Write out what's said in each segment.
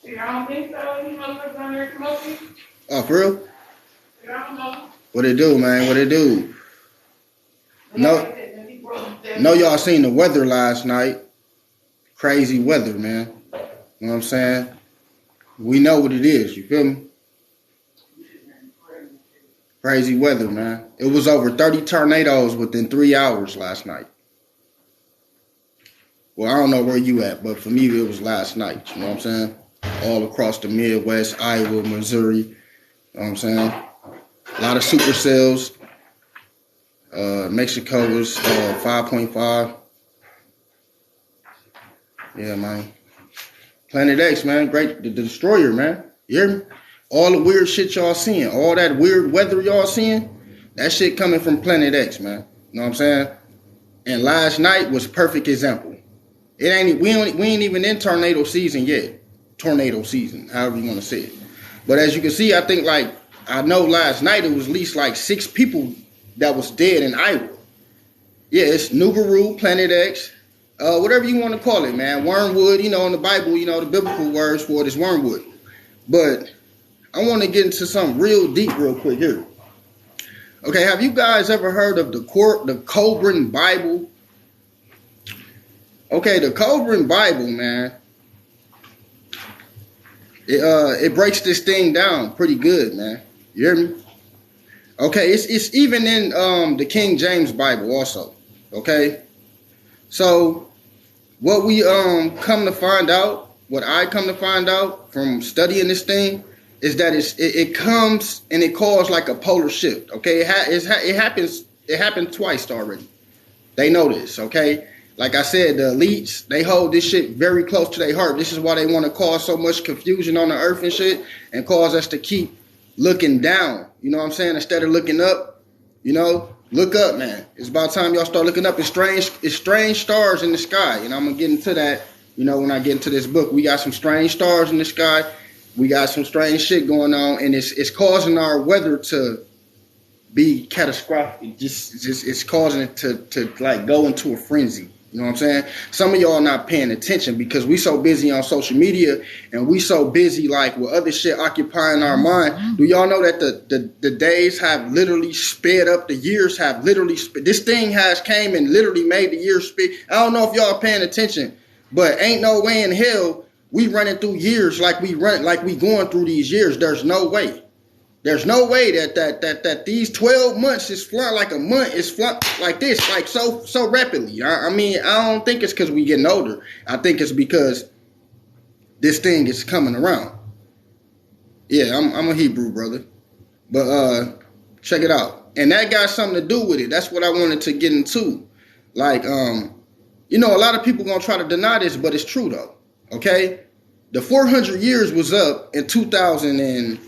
Yeah, I don't think so. You motherfuckers down there smoking. Oh, for real? Yeah, I don't know. What it do, man? What it do? No, y'all seen the weather last night. Crazy weather, man. You know what I'm saying? We know what it is. You feel me? Crazy weather, man. It was over 30 tornadoes within 3 hours last night. Well, I don't know where you at, but for me, it was last night. You know what I'm saying? All across the Midwest, Iowa, Missouri. You know what I'm saying? A lot of supercells. Mexico was 5.5. Yeah, man. Planet X, man. Great. The destroyer, man. You hear me? All the weird shit y'all seeing, all that weird weather y'all seeing, that shit coming from Planet X, man. You know what I'm saying? And last night was perfect example. We ain't even in tornado season yet. Tornado season, however you want to say it. But as you can see, I know last night it was at least like 6 people that was dead in Iowa. Yeah, it's Nugaru, Planet X, whatever you want to call it, man. Wormwood, in the Bible, the biblical words for it is wormwood. But I want to get into something real deep real quick here. Okay, have you guys ever heard of the Cobran Bible? Okay, the Cobran Bible, man, it breaks this thing down pretty good, man. You hear me? Okay, it's even in the King James Bible also. Okay, so what we come to find out, what I come to find out from studying this thing, is that it comes and it causes like a polar shift. Okay, it happened twice already. They know this. Okay, like I said, the elites, they hold this shit very close to their heart. This is why they want to cause so much confusion on the earth and shit, and cause us to keep looking down. You know what I'm saying? Instead of looking up, look up, man. It's about time y'all start looking up. It's strange stars in the sky, and I'm gonna get into that. When I get into this book, we got some strange stars in the sky. We got some strange shit going on, and it's causing our weather to be catastrophic. It's causing it to like go into a frenzy. You know what I'm saying? Some of y'all not paying attention because we so busy on social media and we so busy like with other shit occupying our mind. Do y'all know that the days have literally sped up? The years have literally sped. This thing has came and literally made the years speed. I don't know if y'all paying attention, but ain't no way in hell we running through years like we going through these years. There's no way. There's no way that these 12 months is flying like a month is flying like this, like so rapidly. I mean, I don't think it's because we getting older. I think it's because this thing is coming around. Yeah, I'm a Hebrew brother, but check it out, and that got something to do with it. That's what I wanted to get into. Like, a lot of people gonna try to deny this, but it's true though. Okay, the 400 years was up in 2019.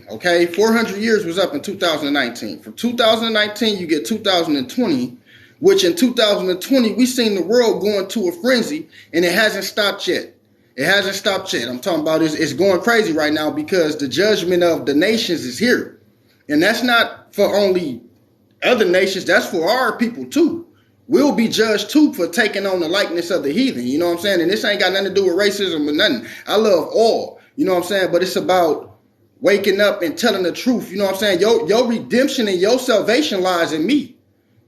Okay, 400 years was up in 2019. From 2019, you get 2020, which in 2020 we seen the world going to a frenzy, and it hasn't stopped yet. It hasn't stopped yet. I'm talking about it's going crazy right now because the judgment of the nations is here, and that's not for only other nations. That's for our people too. We'll be judged too for taking on the likeness of the heathen. You know what I'm saying? And this ain't got nothing to do with racism or nothing. I love all. You know what I'm saying? But it's about waking up and telling the truth. You know what I'm saying? Your redemption and your salvation lies in me.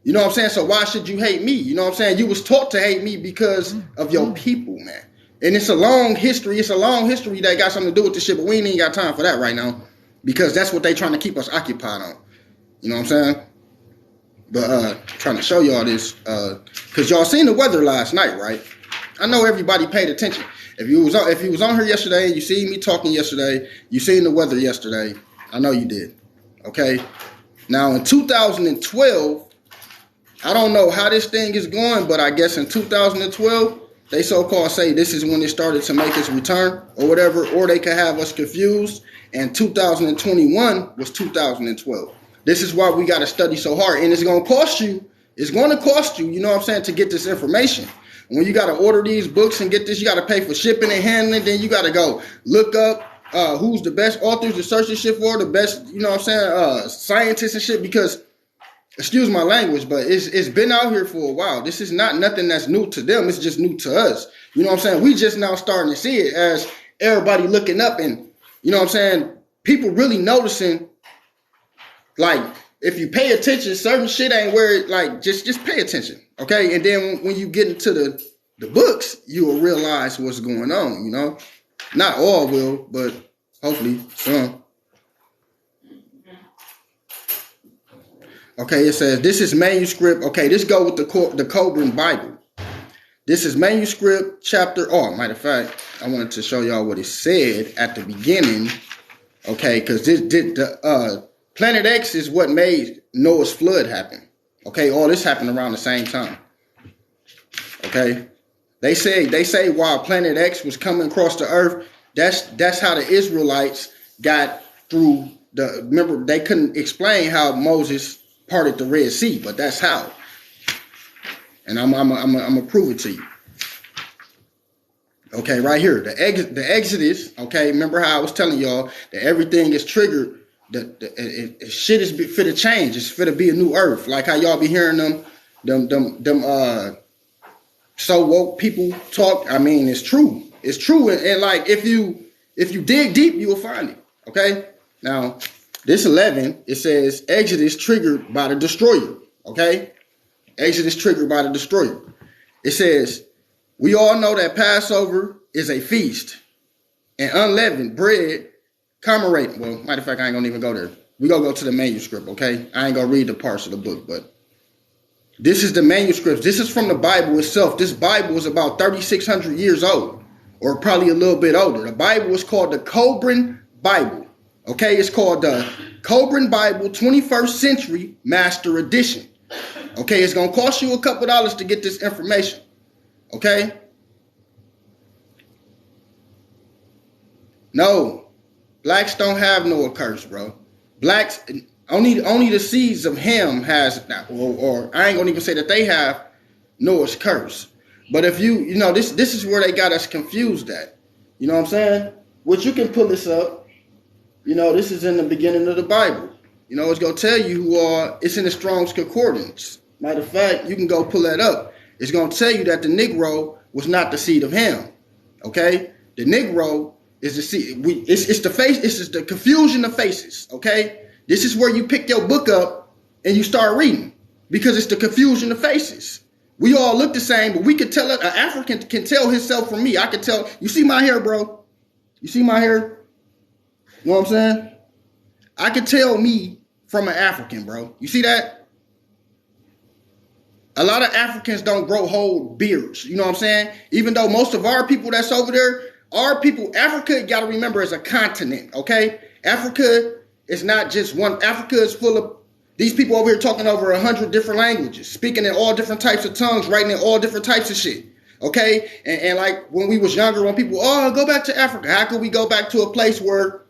You know what I'm saying? So why should you hate me? You know what I'm saying? You was taught to hate me because of your people, man. And it's a long history. It's a long history that got something to do with this shit, but we ain't even got time for that right now because that's what they trying to keep us occupied on. You know what I'm saying? But trying to show y'all this because y'all seen the weather last night, right? I know everybody paid attention. If you was on here yesterday and you seen me talking yesterday, you seen the weather yesterday. I know you did. Okay. Now in 2012, I don't know how this thing is going, but I guess in 2012 they so-called say this is when it started to make its return or whatever, or they could have us confused. And 2021 was 2012. This is why we got to study so hard. And it's going to cost you. It's going to cost you, you know what I'm saying, to get this information. When you got to order these books and get this, you got to pay for shipping and handling. Then you got to go look up who's the best authors to search this shit for, the best, you know what I'm saying, scientists and shit. Because excuse my language, but it's been out here for a while. This is not nothing that's new to them. It's just new to us. You know what I'm saying? We just now starting to see it as everybody looking up and, you know what I'm saying, people really noticing, like, if you pay attention, certain shit ain't where it, like, just pay attention, okay? And then when you get into the books, you will realize what's going on, you know? Not all will, but hopefully some. Okay, it says, this is manuscript. Okay, this go with the Coburn Bible. This is manuscript chapter, oh, matter of fact, I wanted to show y'all what it said at the beginning, okay, because Planet X is what made Noah's flood happen. Okay, all this happened around the same time. Okay, they say while Planet X was coming across the earth, that's how the Israelites got through remember, they couldn't explain how Moses parted the Red Sea, but that's how. And I'm gonna prove it to you. Okay, right here, the Exodus. Okay, remember how I was telling y'all that everything is triggered. Shit is fit to change. It's fit to be a new earth. Like how y'all be hearing them so woke people talk. I mean, it's true. It's true. And like if you dig deep, you will find it. Okay. Now, this 11, it says Exodus triggered by the destroyer. Okay. Exodus triggered by the destroyer. It says, we all know that Passover is a feast and unleavened bread commemorate. Well, matter of fact, I ain't gonna even go there. We gonna go to the manuscript, okay? I ain't gonna read the parts of the book, but this is the manuscript. This is from the Bible itself. This Bible is about 3,600 years old, or probably a little bit older. The Bible is called the Coburn Bible. Okay, it's called the Coburn Bible 21st Century Master Edition. Okay, it's gonna cost you a couple dollars to get this information. Okay? No, blacks don't have no curse, bro. Blacks only the seeds of Ham has, or I ain't gonna even say that they have Noah's curse. But if you know this is where they got us confused at. You know what I'm saying? Which you can pull this up. You know, this is in the beginning of the Bible. You know, it's gonna tell you it's in the Strong's Concordance. Matter of fact, you can go pull that up. It's gonna tell you that the Negro was not the seed of Ham. Okay? The Negro is the seed. It's the face. This is the confusion of faces. Okay? This is where you pick your book up and you start reading, because it's the confusion of faces. We all look the same, but we can tell an African can tell himself from me. I can tell. You see my hair, bro? You see my hair? You know what I'm saying? I can tell me from an African, bro. You see that? A lot of Africans don't grow whole beards. You know what I'm saying? Even though most of our people that's over there, Africa, you got to remember, is a continent, okay? Africa is not just one. Africa is full of these people over here talking over 100 different languages, speaking in all different types of tongues, writing in all different types of shit, okay? And like when we was younger, when people, go back to Africa. How could we go back to a place where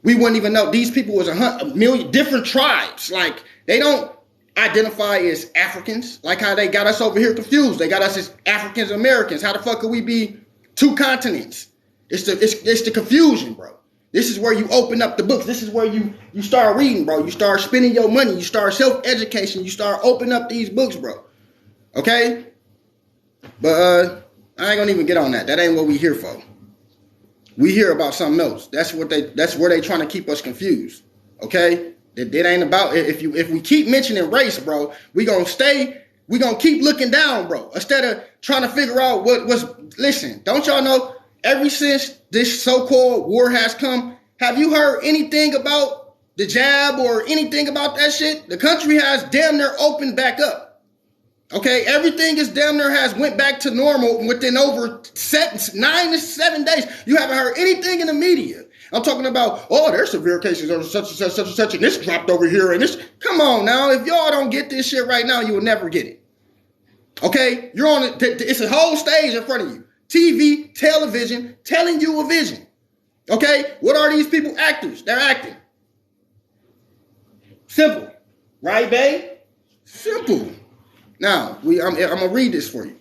we wouldn't even know these people was a million different tribes? Like, they don't identify as Africans, like how they got us over here confused. They got us as Africans Americans. How the fuck could we be two continents? It's the confusion, bro. This is where you open up the books. This is where you start reading, bro. You start spending your money. You start self-education. You start opening up these books, bro. Okay? But I ain't gonna even get on that. That ain't what we here for. We hear about something else. That's where they trying to keep us confused. Okay? That ain't about if we keep mentioning race, bro, we gonna keep looking down, bro. Instead of trying to figure out listen, don't y'all know, ever since this so-called war has come, have you heard anything about the jab or anything about that shit? The country has damn near opened back up. Okay, everything is damn near has went back to normal within over 9 to 7 days. You haven't heard anything in the media. I'm talking about, there's severe cases of such and such, such and such, and this dropped over here, and this. Come on now, if y'all don't get this shit right now, you will never get it. Okay, you're on it. It's a whole stage in front of you. TV, television, telling you a vision. Okay, what are these people? Actors. They're acting. Simple, right, babe? Simple. Now, I'm gonna read this for you.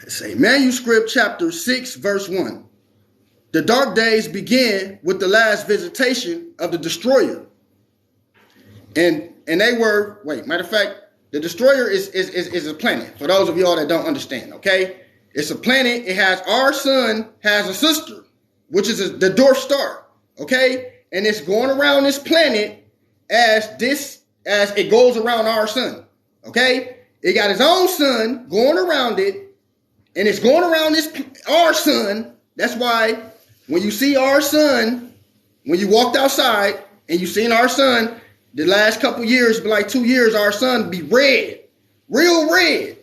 It's a manuscript, chapter 6, verse 1. The dark days begin with the last visitation of the destroyer. And and they were, matter of fact, the destroyer is a planet, for those of y'all that don't understand, okay? It's a planet. It has, our sun has a sister, which is the dwarf star, okay? And it's going around this planet as it goes around our sun, okay? It got its own sun going around it, and it's going around our sun. That's why when you see our sun, when you walked outside and you seen our sun, the last couple years, like 2 years, our sun be red, real red,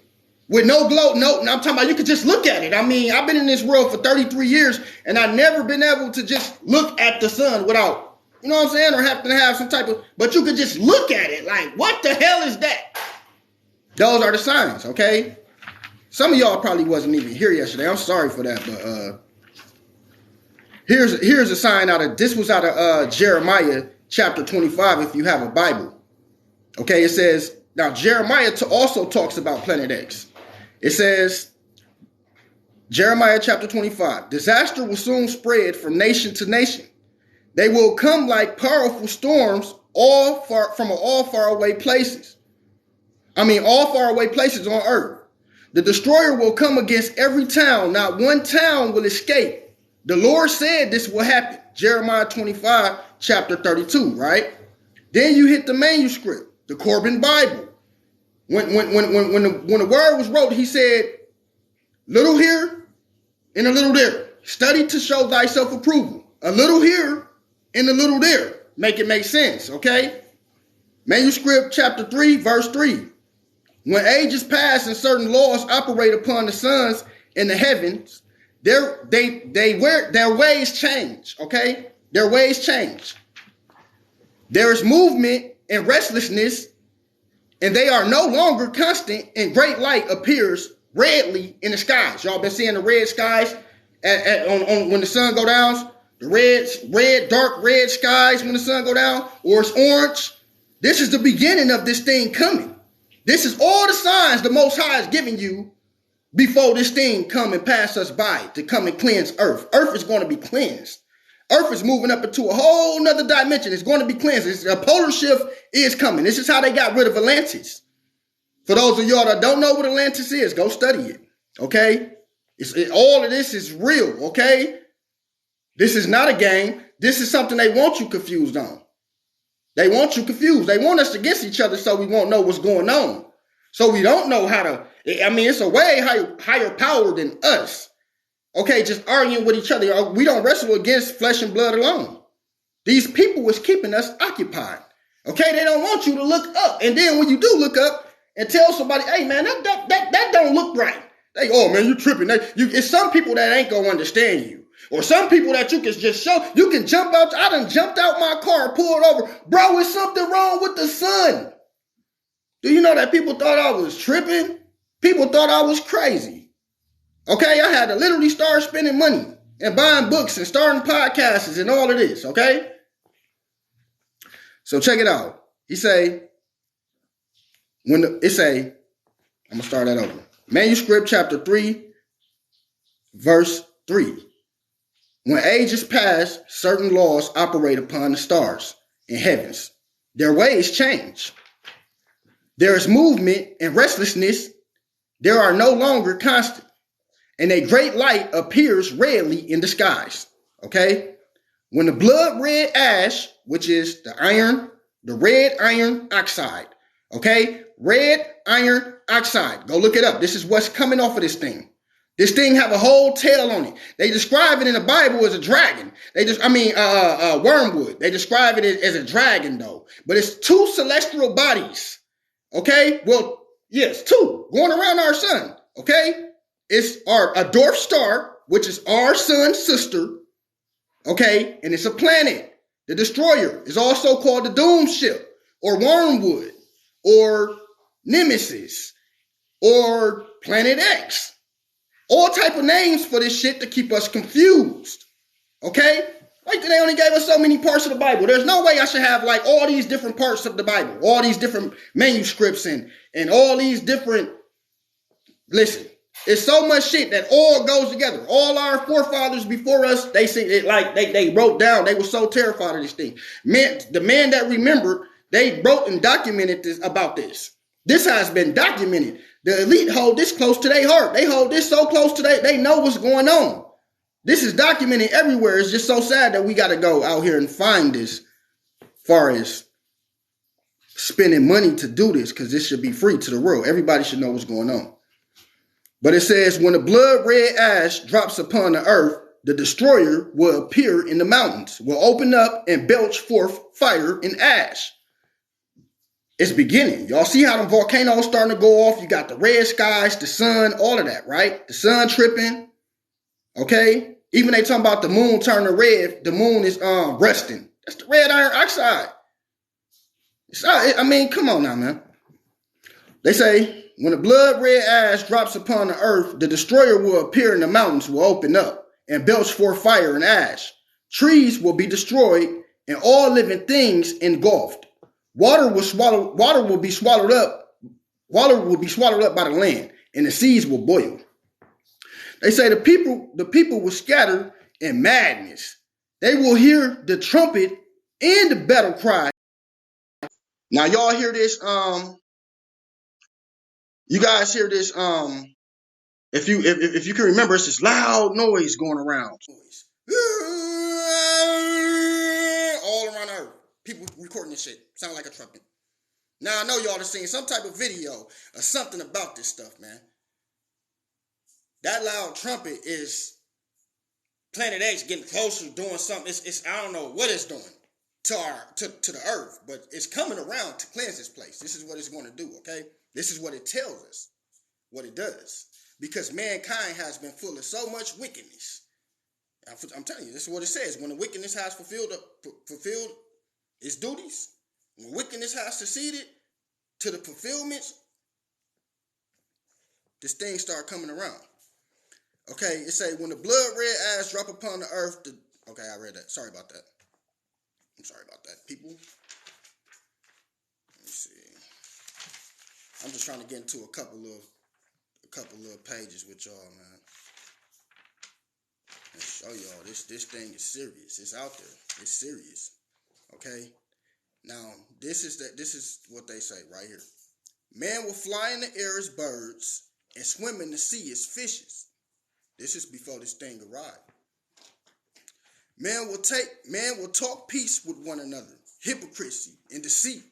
with no glow. No, and I'm talking about you could just look at it. I mean, I've been in this world for 33 years, and I've never been able to just look at the sun without, you know what I'm saying, or have to have some type of, but you could just look at it like, what the hell is that? Those are the signs, okay? Some of y'all probably wasn't even here yesterday. I'm sorry for that, but here's a sign this was out of Jeremiah chapter 25, if you have a Bible. Okay, it says, now Jeremiah also talks about Planet X. It says, Jeremiah chapter 25, disaster will soon spread from nation to nation. They will come like powerful storms from all faraway places. All faraway places on earth. The destroyer will come against every town. Not one town will escape. The Lord said this will happen. Jeremiah 25, chapter 32, right? Then you hit the manuscript, the Corbin Bible. When the word was wrote, he said, little here and a little there. Study to show thyself approval. A little here and a little there. Make it make sense, okay? Manuscript chapter 3, verse 3. When ages pass and certain laws operate upon the suns in the heavens, their ways change, okay? Their ways change. There is movement and restlessness, and they are no longer constant, and great light appears redly in the skies. Y'all been seeing the red skies when the sun go down? The dark red skies when the sun go down, or it's orange. This is the beginning of this thing coming. This is all the signs the Most High is giving you before this thing come and pass us by to come and cleanse earth. Earth is going to be cleansed. Earth is moving up into a whole nother dimension. It's going to be cleansed. A polar shift is coming. This is how they got rid of Atlantis. For those of y'all that don't know what Atlantis is, go study it. Okay? All of this is real. Okay? This is not a game. This is something they want you confused on. They want you confused. They want us against each other so we won't know what's going on. So we don't know how to, it's a way higher power than us. Okay, just arguing with each other. We don't wrestle against flesh and blood alone. These people is keeping us occupied. Okay, they don't want you to look up. And then when you do look up and tell somebody, hey man, that don't look right. They, oh man, you tripping. It's some people that ain't gonna understand you. Or some people that you can just show, you can jump out. I done jumped out my car, pulled over. Bro, is something wrong with the sun? Do you know that people thought I was tripping? People thought I was crazy. Okay, I had to literally start spending money and buying books and starting podcasts and all of this, okay? So check it out. He say, I'm going to start that over. Manuscript chapter 3, verse 3. When ages pass, certain laws operate upon the stars and heavens. Their ways change. There is movement and restlessness. There are no longer constant. And a great light appears redly in the skies. Okay? When the blood red ash, which is the red iron oxide. Okay? Red iron oxide. Go look it up. This is what's coming off of this thing. This thing have a whole tail on it. They describe it in the Bible as a dragon. Wormwood. They describe it as a dragon though. But it's two celestial bodies. Okay? Well, yes, two going around our sun. Okay? It's a dwarf star, which is our sun's sister. Okay? And it's a planet. The destroyer is also called the doom ship or wormwood or nemesis or planet X. All type of names for this shit to keep us confused. Okay? Like they only gave us so many parts of the Bible. There's no way I should have like all these different parts of the Bible, all these different manuscripts and all these different, listen, it's so much shit that all goes together. All our forefathers before us, they see it like they wrote down. They were so terrified of this thing. The man that remembered They wrote and documented this about this. This has been documented. The elite hold this close to their heart. They hold this so close to they know what's going on. This is documented everywhere. It's just so sad that we got to go out here and find this, far as spending money to do this, because this should be free to the world. Everybody should know what's going on. But it says, when the blood red ash drops upon the earth, the destroyer will appear in the mountains, will open up and belch forth fire and ash. It's beginning. Y'all see how the volcanoes starting to go off? You got the red skies, the sun, all of that, right? The sun tripping. Okay? Even they talking about the moon turning red. The moon is resting. That's the red iron oxide. I mean, come on now, man. They say, when the blood red ash drops upon the earth, the destroyer will appear in the mountains, will open up and belch forth fire and ash. Trees will be destroyed and all living things engulfed. Water will be swallowed up by the land, and the seas will boil. They say the people will scatter in madness. They will hear the trumpet and the battle cry. Now y'all hear this, you guys hear this, if you can remember, it's this loud noise going around. All around Earth. People recording this shit. Sound like a trumpet. Now I know y'all have seen some type of video or something about this stuff, man. That loud trumpet is Planet X getting closer, doing something. It's I don't know what it's doing to the earth, but it's coming around to cleanse this place. This is what it's going to do, okay? This is what it tells us, what it does. Because mankind has been full of so much wickedness. I'm telling you, this is what it says. When the wickedness has fulfilled its duties, when wickedness has succeeded to the fulfillments, this thing start coming around. Okay, it say, when the blood red ash drop upon the earth, okay, I read that. Sorry about that. I'm sorry about that, people. Let me see. I'm just trying to get into a couple of pages with y'all, man. And show y'all this thing is serious. It's out there. It's serious. Okay? Now, this is what they say right here. Man will fly in the air as birds and swim in the sea as fishes. This is before this thing arrived. Man will talk peace with one another, hypocrisy and deceit.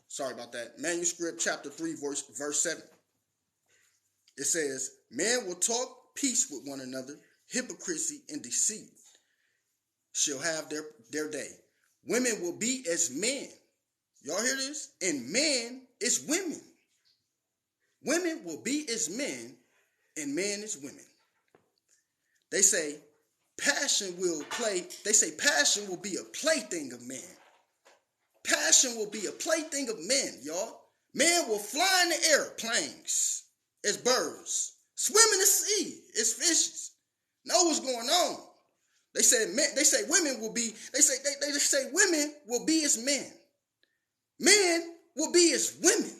Sorry about that. Manuscript chapter 3, verse 7. It says, man will talk peace with one another, hypocrisy and deceit shall have their day. Women will be as men. Y'all hear this? And men is women. Women will be as men and men is women. They say passion will be a plaything of man. Passion will be a plaything of men, y'all. Man will fly in the air, planes, as birds, swim in the sea as fishes. Know what's going on. They say women will be as men. Men will be as women.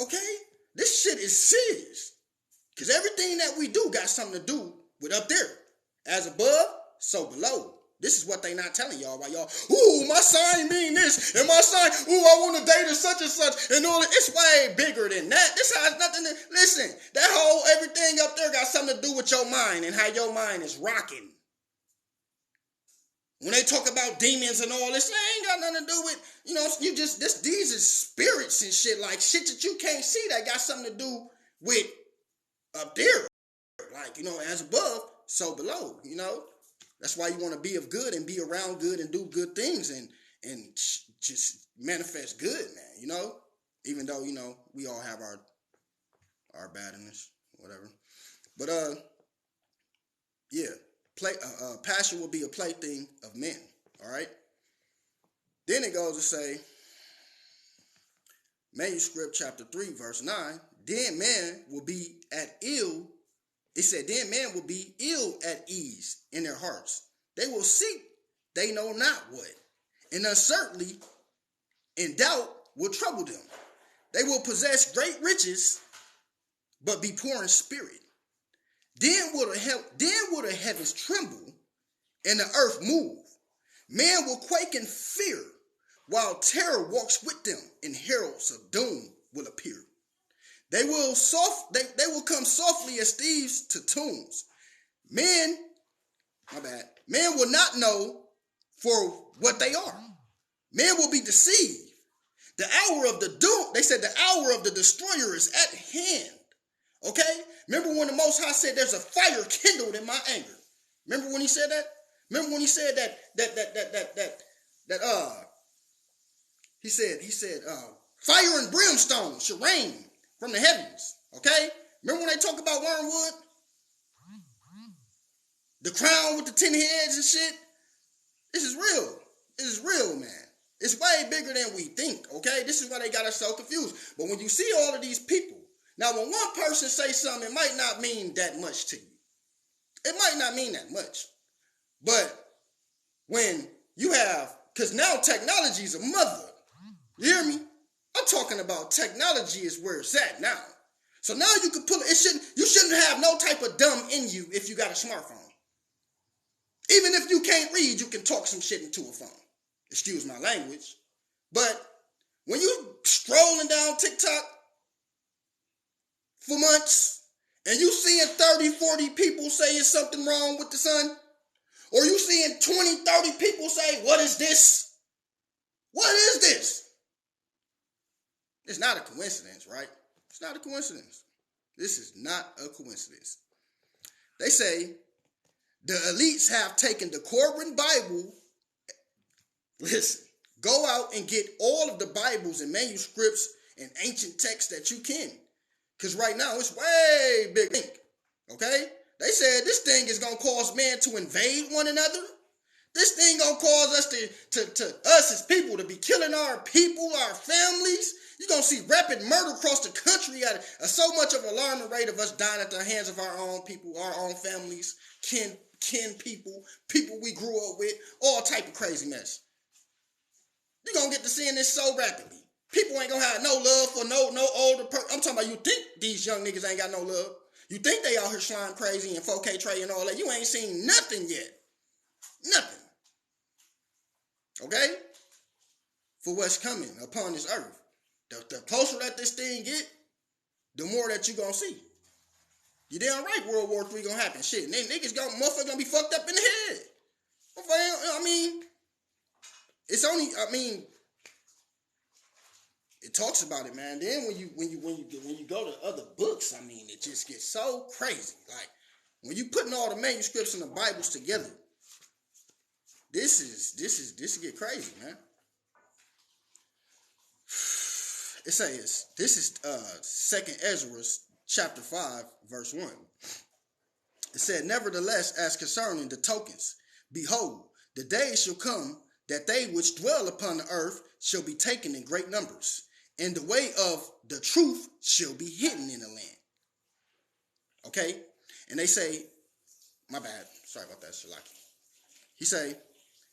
Okay? This shit is serious. Because everything that we do got something to do with up there. As above, so below. This is what they not telling y'all. Why y'all, ooh, my sign mean this, and my sign, ooh, I want to date a such and such, and all that. It's way bigger than that. This has nothing to, listen, that whole everything up there got something to do with your mind and how your mind is rocking. When they talk about demons and all this, they ain't got nothing to do with, these is spirits and shit, like shit that you can't see that got something to do with up there. Like, as above, so below, That's why you want to be of good and be around good and do good things and just manifest good, man, Even though, we all have our badness, whatever. But, passion will be a plaything of men, all right? Then it goes to say, Manuscript chapter 3, verse 9, then man will be at ill. It said, then man will be ill at ease in their hearts. They will seek, they know not what. And uncertainty and doubt will trouble them. They will possess great riches, but be poor in spirit. Then will the heavens tremble and the earth move. Man will quake in fear, while terror walks with them, and heralds of doom will appear. They will come softly as thieves to tombs. Men will not know for what they are. Men will be deceived. The hour of the doom, they said the hour of the destroyer is at hand. Okay? Remember when the Most High said there's a fire kindled in my anger? Remember when he said that? Remember when he said he said fire and brimstone should rain from the heavens. Okay? Remember when they talk about wormwood? The crown with the 10 heads and shit? This is real. This is real, man. It's way bigger than we think, okay? This is why they got us so confused. But when you see all of these people, now when one person say something, it might not mean that much to you. It might not mean that much. But when you have, because now technology is a mother. You hear me? I'm talking about technology is where it's at now. So now you can pull it. You shouldn't have no type of dumb in you if you got a smartphone. Even if you can't read, you can talk some shit into a phone. Excuse my language. But when you strolling down TikTok for months and you seeing 30, 40 people saying something wrong with the sun, or you seeing 20, 30 people say, what is this? What is this? It's not a coincidence, right? It's not a coincidence. This is not a coincidence. They say the elites have taken the Koran Bible. Listen, go out and get all of the Bibles and manuscripts and ancient texts that you can. Because right now it's way big. Okay? They said this thing is going to cause man to invade one another. This thing going to cause us us as people to be killing our people, our families. You're going to see rapid murder across the country at so much of an alarming rate of us dying at the hands of our own people, our own families, kin people we grew up with, all type of crazy mess. You're going to get to seeing this so rapidly. People ain't going to have no love for no older person. I'm talking about you think these young niggas ain't got no love. You think they out here slime crazy and 4K Trey and all that. You ain't seen nothing yet. Nothing. Okay? For what's coming upon this earth. The closer that this thing get, the more that you going to see. You damn right World War III going to happen. Shit, motherfuckers going to be fucked up in the head. I mean, it talks about it, man. Then when you go to other books, I mean, it just gets so crazy. Like when you putting all the manuscripts and the Bibles together, this get crazy, man. It says this is 2nd Ezra chapter 5 verse 1. It said, nevertheless, as concerning the tokens, behold, the days shall come that they which dwell upon the earth shall be taken in great numbers, and the way of the truth shall be hidden in the land. Okay? And they say, my bad, sorry about that, Shalaki. He say,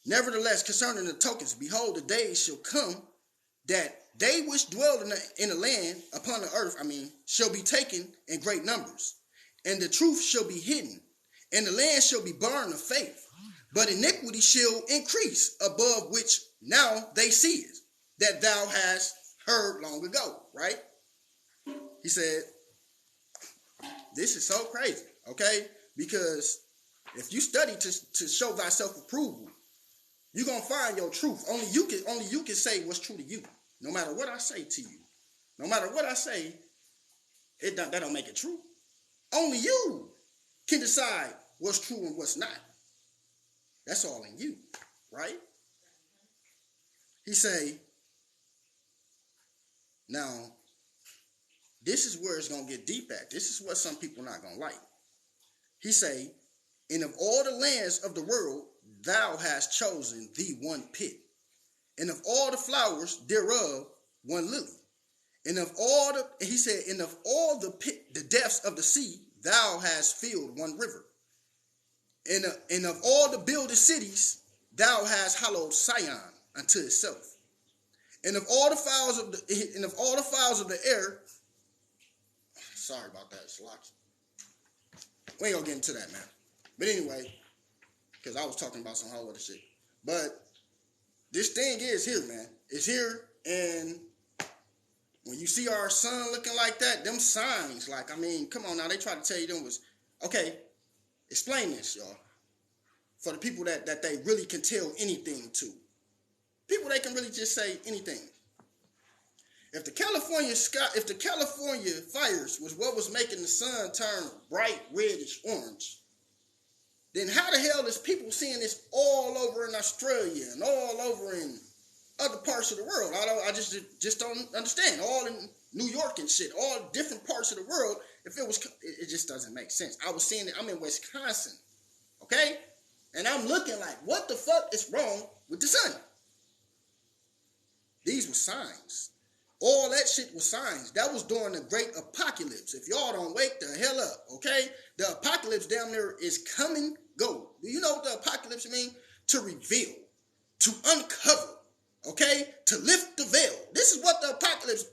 nevertheless, concerning the tokens, behold, the days shall come that they which dwell in the land upon the earth, shall be taken in great numbers, and the truth shall be hidden, and the land shall be barren of faith. But iniquity shall increase, above which now they see it, that thou hast heard long ago, right? He said, this is so crazy, okay? Because if you study to show thyself approval, you're going to find your truth. Only you can say what's true to you. No matter what I say to you. No matter what I say, that don't make it true. Only you can decide what's true and what's not. That's all in you, right? He say, now, this is where it's going to get deep at. This is what some people not going to like. He say, and of all the lands of the world, thou hast chosen thee one pit, and of all the flowers thereof, one lily. And of all the depths of the sea, thou hast filled one river. And of all the builded cities, thou hast hallowed Sion unto itself. And of all the fowls of the air, sorry about that, it's locked. We ain't gonna get into that, man. But anyway, because I was talking about some whole other shit. But this thing is here, man. It's here, and when you see our sun looking like that, them signs, like, I mean, come on now, they try to tell you them was, okay, explain this, y'all. For the people that they really can tell anything to. People they can really just say anything. If the California fires was what was making the sun turn bright reddish orange, then how the hell is people seeing this all over in Australia and all over in other parts of the world? I just don't understand. All in New York and shit, all different parts of the world. If it just doesn't make sense. I was seeing it. I'm in Wisconsin, okay, and I'm looking like, what the fuck is wrong with the sun? These were signs. All that shit was signs. That was during the great apocalypse. If y'all don't wake the hell up, okay? The apocalypse down there is come and go. Do you know what the apocalypse means? To reveal, to uncover, okay? To lift the veil. This is what the apocalypse,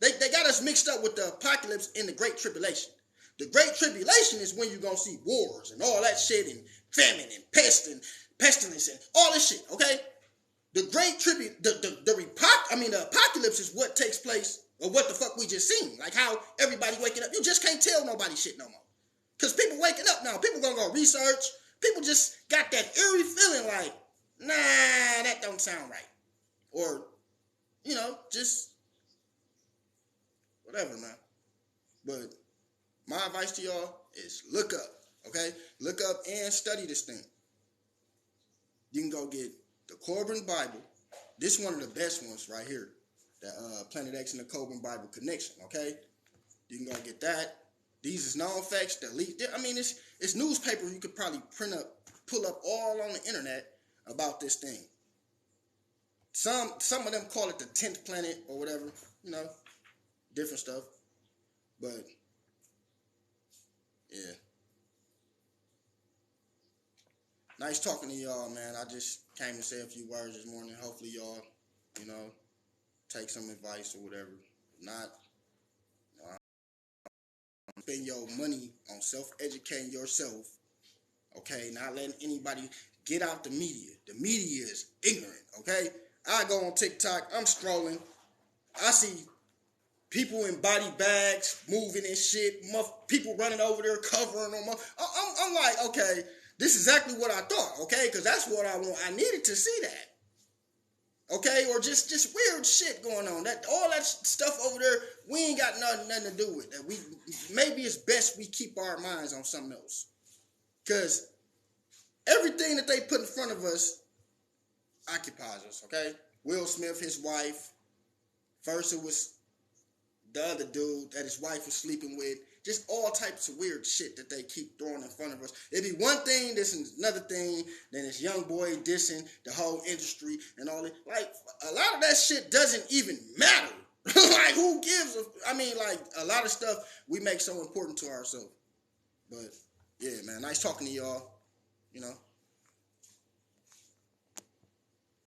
they got us mixed up with the apocalypse and the Great Tribulation. The Great Tribulation is when you're going to see wars and all that shit and famine and pestilence and all this shit, okay? The Great Tribute, the apocalypse is what takes place, or what the fuck we just seen. Like how everybody waking up. You just can't tell nobody shit no more. Because people waking up now. People gonna go research. People just got that eerie feeling like, nah, that don't sound right. Or, just whatever, man. But my advice to y'all is look up, okay? Look up and study this thing. You can go get the Corbin Bible. This is one of the best ones right here. The Planet X and the Corbin Bible connection, okay? You can go get that. These is known facts that leak. I mean, it's newspaper you could probably pull up all on the internet about this thing. Some of them call it the 10th planet or whatever, different stuff. But, yeah. Nice talking to y'all, man. I just came to say a few words this morning. Hopefully y'all, take some advice or whatever. If not, spend your money on self-educating yourself, okay? Not letting anybody get out the media. The media is ignorant, okay? I go on TikTok, I'm scrolling. I see people in body bags moving and shit. People running over there covering them. I'm like, okay, this is exactly what I thought, okay? Because that's what I want. I needed to see that, okay? Or just weird shit going on. All that stuff over there, we ain't got nothing to do with that. Maybe it's best we keep our minds on something else. Because everything that they put in front of us occupies us, okay? Will Smith, his wife. First it was the other dude that his wife was sleeping with. Just all types of weird shit that they keep throwing in front of us. It'd be one thing, this is another thing, then this young boy dissing the whole industry and all that. Like, a lot of that shit doesn't even matter. Like, who gives a lot of stuff we make so important to ourselves. But, yeah, man, nice talking to y'all,